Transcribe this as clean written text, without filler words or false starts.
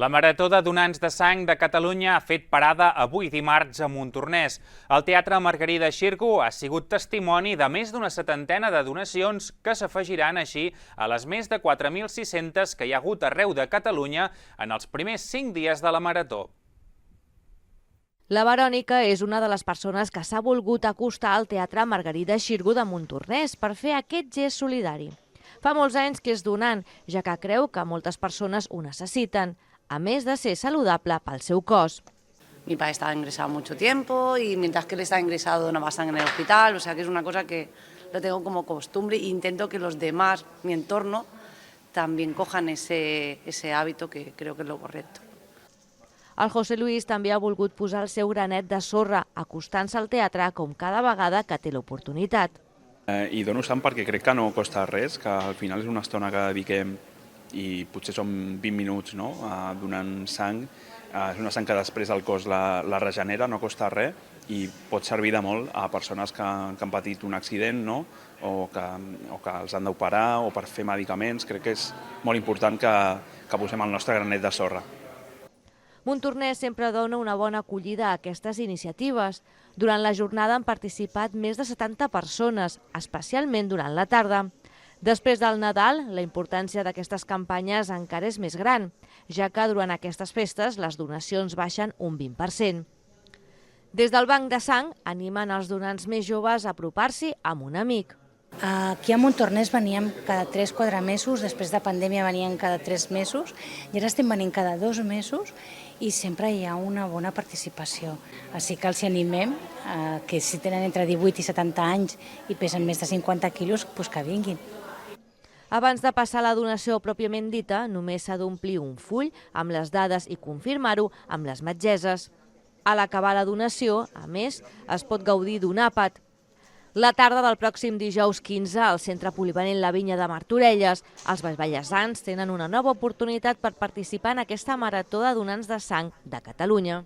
La Marató de Donants de Sang de Catalunya ha fet parada avui dimarts a Montornès. El Teatre Margarida Xirgu ha sigut testimoni de més d'una setantena de donacions que s'afegiran així a les més de 4.600 que hi ha hagut arreu de Catalunya en els primers 5 dies de la Marató. La Verònica és una de les persones que s'ha volgut acostar al Teatre Margarida Xirgu de Montornès per fer aquest gest solidari. Fa molts anys que és donant, ja que creu que moltes persones ho necessiten, a més de ser saludable pel seu cos. Mi padre estaba ingresado mucho tiempo y mientras que él está ingresado donaba sangre en el hospital, o sea que es una cosa que lo tengo como costumbre e intento que los demás, mi entorno, también cojan ese hábito que creo que es lo correcto. El José Luis també ha volgut posar el seu granet de sorra, acostant-se al teatre com cada vegada que té l'oportunitat. I dono sang perquè crec que no costa res, que al final és una estona que dediquem i potser són 20 minuts donant sang. És una sang que després el cos la regenera, no costa res i pot servir de molt a persones que han patit un accident o que els han d'operar o per fer medicaments. Crec que és molt important que posem el nostre granet de sorra. Montornès sempre dona una bona acollida a aquestes iniciatives. Durant la jornada han participat més de 70 persones, especialment durant la tarda. Després del Nadal, la importància d'aquestes campanyes encara és més gran, ja que durant aquestes festes les donacions baixen un 20%. Des del Banc de Sang animen els donants més joves a apropar-s'hi amb un amic. Aquí a Montornès veníem cada 3-4 mesos, després de pandèmia veníem cada 3 mesos i ara estem venint cada 2 mesos i sempre hi ha una bona participació. Així que els animem que si tenen entre 18 i 70 anys i pesen més de 50 quilos, que vinguin. Abans de passar a la donació pròpiament dita, només s'ha d'omplir un full amb les dades i confirmar-ho amb les metgesses. A l'acabar la donació, a més, es pot gaudir d'un àpat. La tarda del pròxim dijous 15 al Centre Polivalent La Vinya de Martorelles, els vallesans tenen una nova oportunitat per participar en aquesta marató de donants de sang de Catalunya.